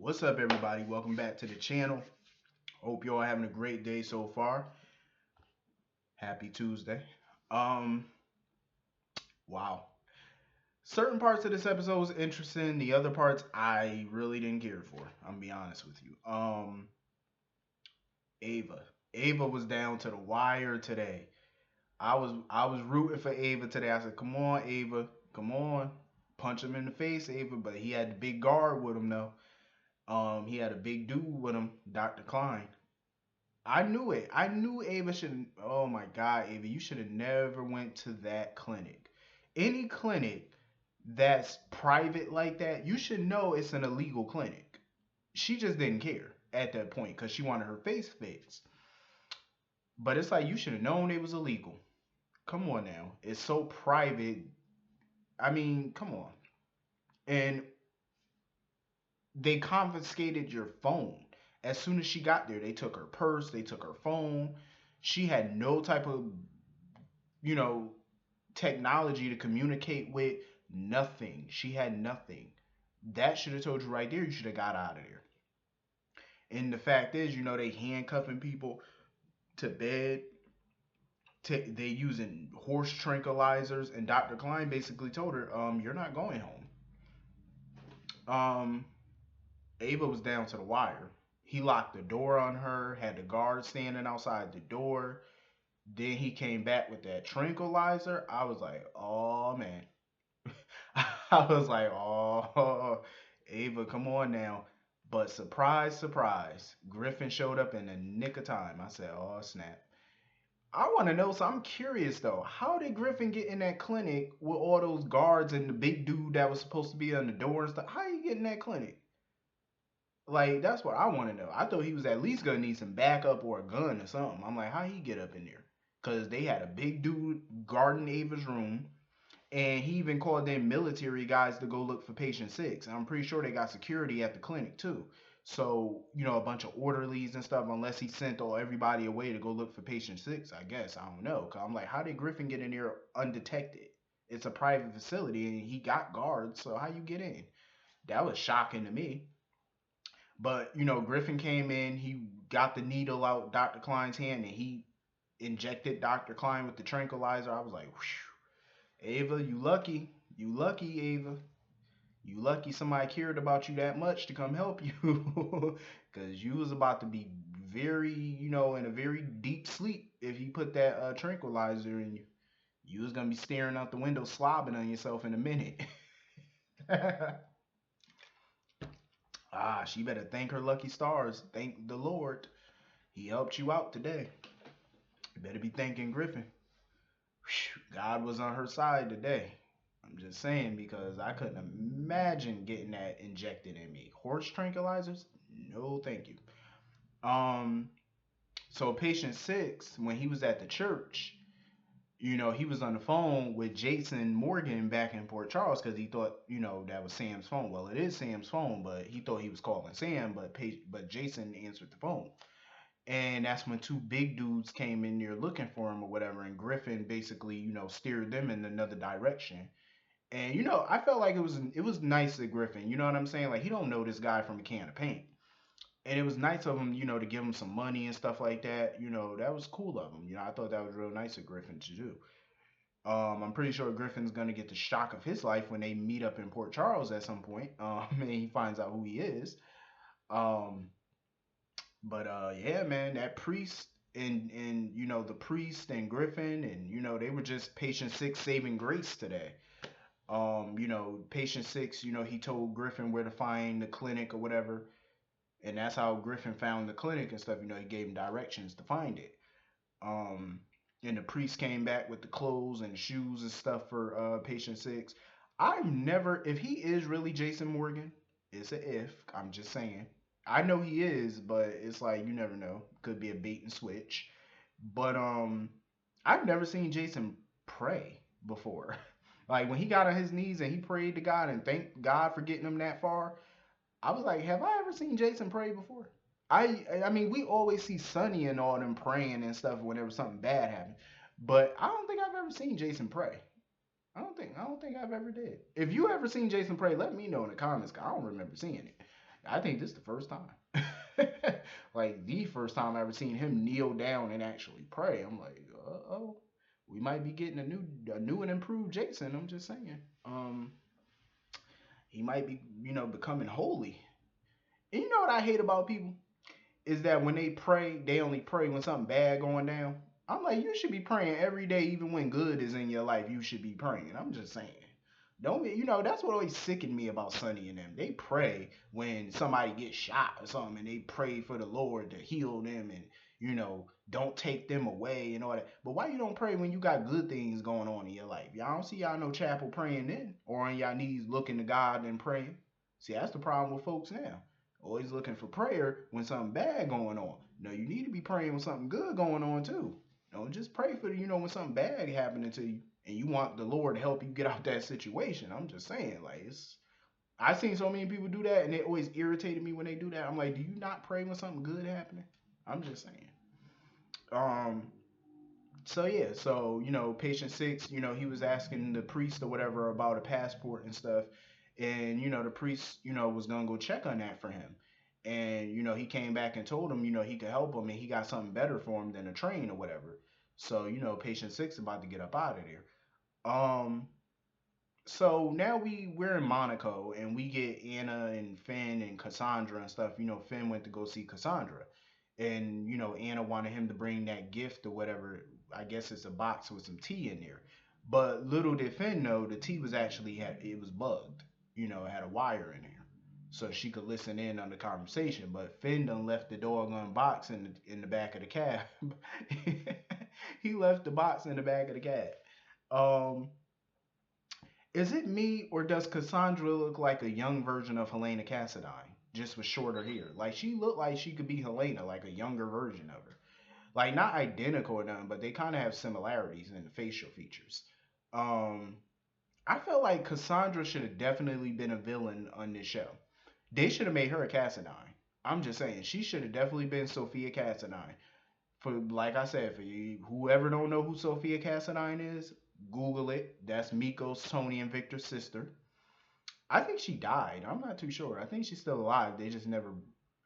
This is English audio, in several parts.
What's up, everybody? Welcome back to the channel. Hope you all having a great day so far. Happy Tuesday. Um, wow. Certain parts of this episode was interesting. The other parts I really didn't care for. I'm gonna be honest with you. Ava. Ava was down to the wire today. I was rooting for Ava today. I said, "Come on, Ava. Come on. Punch him in the face, Ava." But he had the big guard with him though. He had a big dude with him, Dr. Klein. I knew it. I knew Ava should. Oh my God, Ava, you should have never went to that clinic. Any clinic that's private like that, you should know it's an illegal clinic. She just didn't care at that point because she wanted her face fixed. But it's like you should have known it was illegal. Come on now, it's so private. I mean, come on. And they confiscated your phone. As soon as she got there, they took her purse, they took her phone. She had no type of, you know, technology to communicate with. Nothing. She had nothing. That should have told you right there you should have got out of there. And the fact is, they handcuffing people to bed. They using horse tranquilizers, and Dr. Klein basically told her, you're not going home. Um, Ava was down to the wire. He locked the door on her, had the guard standing outside the door. Then he came back with that tranquilizer. I was like, oh man. I was like, oh, Ava, come on now. But surprise, surprise, Griffin showed up in the nick of time. I said, oh, snap. I want to know, so I'm curious though. How did Griffin get in that clinic with all those guards and the big dude that was supposed to be on the door and stuff? How you get in that clinic? Like, that's what I want to know. I thought he was at least gonna need some backup or a gun or something. I'm like, how he get up in there? Cause they had a big dude guarding Ava's room, and he even called in military guys to go look for patient six. And I'm pretty sure they got security at the clinic too. So, a bunch of orderlies and stuff, unless he sent all everybody away to go look for patient six, I guess. I don't know. Cause I'm like, how did Griffin get in there undetected? It's a private facility and he got guards, so how you get in? That was shocking to me. But, Griffin came in, he got the needle out Dr. Klein's hand and he injected Dr. Klein with the tranquilizer. I was like, whew, Ava, you lucky. You lucky, Ava. You lucky somebody cared about you that much to come help you. Because you was about to be very, in a very deep sleep if he put that tranquilizer in you. You was going to be staring out the window slobbing on yourself in a minute. She better thank her lucky stars. Thank the Lord. He helped you out today. You better be thanking Griffin. Whew, God was on her side today. I'm just saying because I couldn't imagine getting that injected in me. Horse tranquilizers? No, thank you. Um, so patient six, when he was at the church, he was on the phone with Jason Morgan back in Port Charles because he thought, that was Sam's phone. Well, it is Sam's phone, but he thought he was calling Sam, but Jason answered the phone. And that's when two big dudes came in there looking for him or whatever, and Griffin basically, steered them in another direction. And I felt like it was nice of Griffin. You know what I'm saying? Like he don't know this guy from a can of paint. And it was nice of him, to give him some money and stuff like that. That was cool of him. I thought that was real nice of Griffin to do. I'm pretty sure Griffin's gonna get the shock of his life when they meet up in Port Charles at some point. And he finds out who he is. Um, but yeah, man, that priest and the priest and Griffin and they were just patient six saving grace today. Patient six, he told Griffin where to find the clinic or whatever, and that's how Griffin found the clinic and stuff. He gave him directions to find it. Um, and the priest came back with the clothes and shoes and stuff for patient six. I've never, if he is really Jason Morgan, it's a if. I'm just saying. I know he is, but it's like you never know. Could be a bait and switch. But I've never seen Jason pray before. Like when he got on his knees and he prayed to God and thanked God for getting him that far, I was like, have I ever seen Jason pray before? I mean, we always see Sonny and all them praying and stuff whenever something bad happens, but I don't think I've ever seen Jason pray. I don't think I've ever did. If you ever seen Jason pray, let me know in the comments. 'Cause I don't remember seeing it. I think this is the first time. Like the first time I ever seen him kneel down and actually pray. I'm like, oh, we might be getting a new and improved Jason. I'm just saying. He might be, becoming holy. And you know what I hate about people is that when they pray, they only pray when something bad going down. I'm like, you should be praying every day, even when good is in your life. You should be praying. I'm just saying. Don't be, that's what always sickened me about Sonny and them. They pray when somebody gets shot or something, and they pray for the Lord to heal them and don't take them away and all that. But why you don't pray when you got good things going on in your life? Y'all don't see y'all no chapel praying then, or on y'all knees looking to God and praying. See, that's the problem with folks now. Always looking for prayer when something bad going on. No, you need to be praying when something good going on too. Don't just pray for when something bad happening to you and you want the Lord to help you get out that situation. I'm just saying, like I've seen so many people do that, and it always irritated me when they do that. I'm like, do you not pray when something good happening? I'm just saying. Um. So yeah, so patient six, he was asking the priest or whatever about a passport and stuff, and the priest, was gonna go check on that for him, and he came back and told him, he could help him, and he got something better for him than a train or whatever. So patient six about to get up out of there. Um, so now we're in Monaco and we get Anna and Finn and Cassandra and stuff. Finn went to go see Cassandra, and Anna wanted him to bring that gift or whatever. I guess it's a box with some tea in there. But little did Finn know the tea was actually it was bugged. It had a wire in there, so she could listen in on the conversation. But Finn done left the doggone box in the back of the cab. He left the box in the back of the cab. Um, is it me or does Cassandra look like a young version of Helena Cassadine, just with shorter hair? Like she looked like she could be Helena, like a younger version of her. Like not identical or nothing, but they kind of have similarities in the facial features. Um, I felt like Cassandra should have definitely been a villain on this show. They should have made her a Cassadine. I'm just saying she should have definitely been Sophia Cassadine. For like I said, for you whoever don't know who Sophia Cassadine is, Google it. That's Miko's, Tony, and Victor's sister. I think she died. I'm not too sure. I think she's still alive. They just never.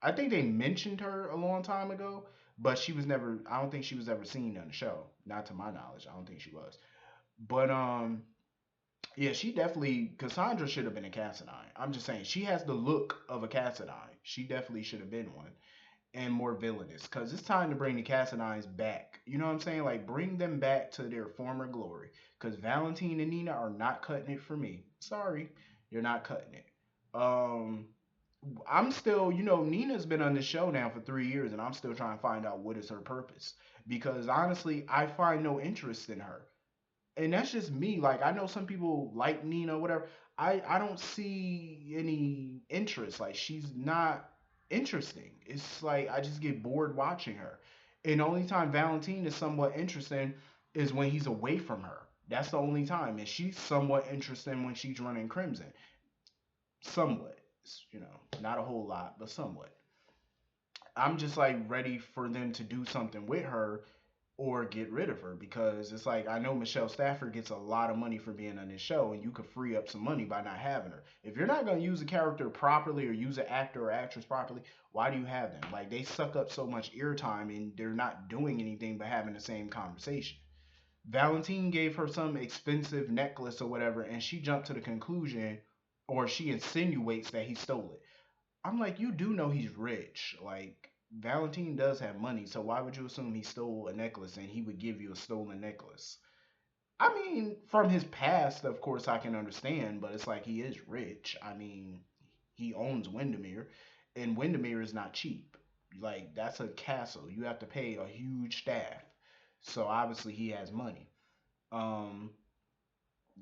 I think they mentioned her a long time ago, but she was never. I don't think she was ever seen on the show. Not to my knowledge. I don't think she was. But yeah, she definitely. Cassandra should have been a Cassadine. I'm just saying she has the look of a Cassadine. She definitely should have been one and more villainous because it's time to bring the Cassadines back. You know what I'm saying? Like bring them back to their former glory. Because Valentine and Nina are not cutting it for me. Sorry, you're not cutting it. Um, I'm still, Nina's been on the show now for 3 years, and I'm still trying to find out what is her purpose. Because honestly, I find no interest in her, and that's just me. Like I know some people like Nina, whatever. I don't see any interest. Like she's not interesting. It's like I just get bored watching her. And the only time Valentine is somewhat interesting is when he's away from her. That's the only time. And she's somewhat interesting when she's running Crimson. Somewhat. Not a whole lot, but somewhat. I'm just like ready for them to do something with her or get rid of her because it's like I know Michelle Stafford gets a lot of money for being on this show and you could free up some money by not having her. If you're not going to use a character properly or use an actor or actress properly, why do you have them? Like they suck up so much airtime and they're not doing anything but having the same conversation. Valentine gave her some expensive necklace or whatever and she jumped to the conclusion or she insinuates that he stole it. I'm like, you do know he's rich. Like, Valentine does have money, so why would you assume he stole a necklace and he would give you a stolen necklace? I mean, from his past, of course, I can understand, but it's like he is rich. I mean, he owns Windermere, and Windermere is not cheap. Like, that's a castle. You have to pay a huge staff. So obviously he has money. Um,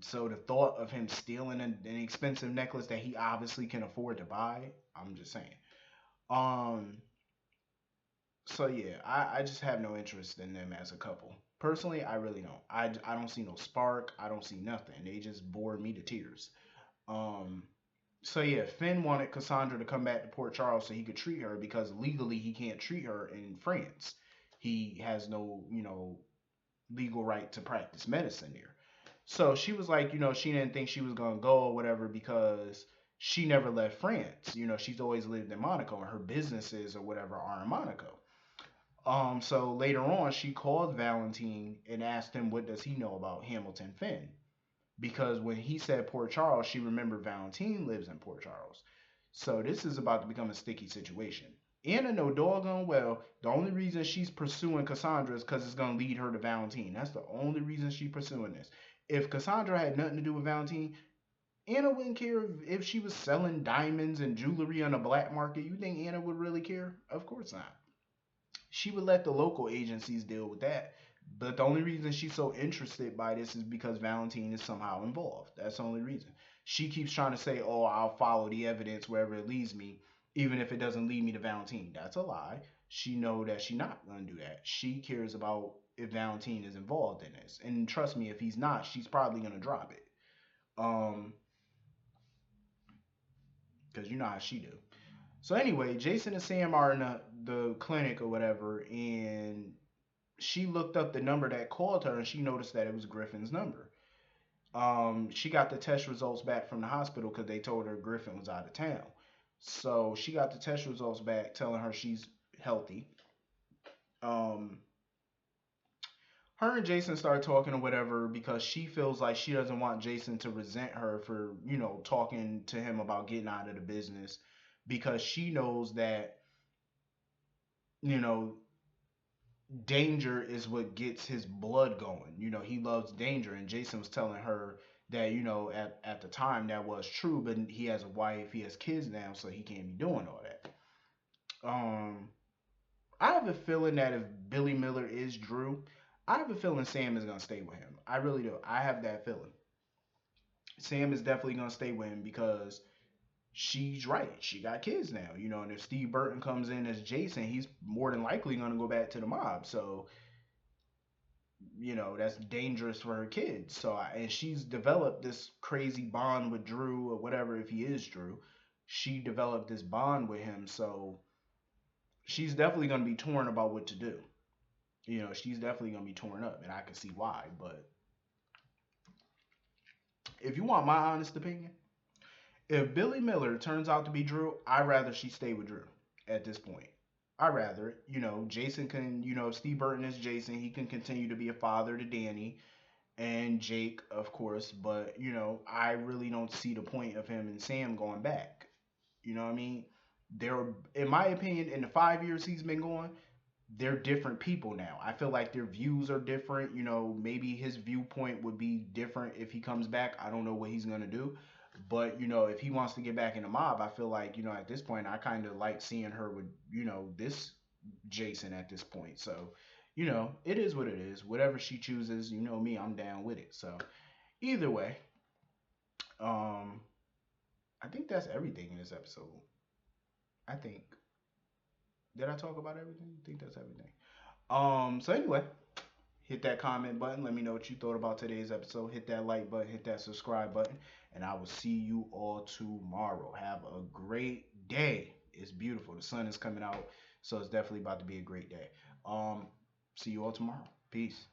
so the thought of him stealing an expensive necklace that he obviously can afford to buy, I'm just saying. Um, so yeah, I just have no interest in them as a couple. Personally, I really don't. I don't see no spark. I don't see nothing. They just bore me to tears. Um, so yeah, Finn wanted Cassandra to come back to Port Charles so he could treat her because legally he can't treat her in France. He has no, legal right to practice medicine there. So she was like, she didn't think she was gonna go or whatever because she never left France. She's always lived in Monaco, and her businesses or whatever are in Monaco. So later on, she called Valentine and asked him what does he know about Hamilton Finn, because when he said Port Charles, she remembered Valentine lives in Port Charles. So this is about to become a sticky situation. Anna know doggone well the only reason she's pursuing Cassandra is because it's gonna lead her to Valentine. That's the only reason she's pursuing this. If Cassandra had nothing to do with Valentine, Anna wouldn't care if she was selling diamonds and jewelry on the black market. You think Anna would really care? Of course not. She would let the local agencies deal with that. But the only reason she's so interested by this is because Valentine is somehow involved. That's the only reason. She keeps trying to say, "Oh, I'll follow the evidence wherever it leads me, even if it doesn't lead me to Valentine." That's a lie. She know that she's not gonna do that. She cares about if Valentine is involved in this, and trust me, if he's not, she's probably gonna drop it. Um, because you know how she do. So anyway, Jason and Sam are in the clinic or whatever, and she looked up the number that called her and she noticed that it was Griffin's number. She got the test results back from the hospital because they told her Griffin was out of town. So she got the test results back telling her she's healthy. Um, her and Jason start talking or whatever because she feels like she doesn't want Jason to resent her for, talking to him about getting out of the business, because she knows that, you know, danger is what gets his blood going. He loves danger, and Jason was telling her that, at the time that was true, but he has a wife, he has kids now, so he can't be doing all that. Um, I have a feeling that if Billy Miller is Drew, I have a feeling Sam is gonna stay with him. I really do. I have that feeling. Sam is definitely gonna stay with him because she's right. She got kids now, and if Steve Burton comes in as Jason, he's more than likely gonna go back to the mob. So that's dangerous for her kids. And she's developed this crazy bond with Drew or whatever, if he is Drew. She developed this bond with him, so she's definitely going to be torn about what to do. She's definitely going to be torn up, and I can see why. But if you want my honest opinion, if Billy Miller turns out to be Drew, I'd rather she stay with Drew at this point. I'd rather, Jason can, if Steve Burton is Jason, he can continue to be a father to Danny and Jake, of course, but I really don't see the point of him and Sam going back. You know what I mean? They're, in my opinion, in the 5 years he's been going, they're different people now. I feel like their views are different. Maybe his viewpoint would be different if he comes back. I don't know what he's gonna do. But if he wants to get back in the mob, I feel like, at this point I kind of like seeing her with, this Jason at this point. So, it is what it is. Whatever she chooses, me, I'm down with it. So, either way, um, I think that's everything in this episode. I think. Did I talk about everything? I think that's everything. So anyway, hit that comment button. Let me know what you thought about today's episode. Hit that like button, hit that subscribe button, and I will see you all tomorrow. Have a great day. It's beautiful. The sun is coming out, so it's definitely about to be a great day. See you all tomorrow. Peace.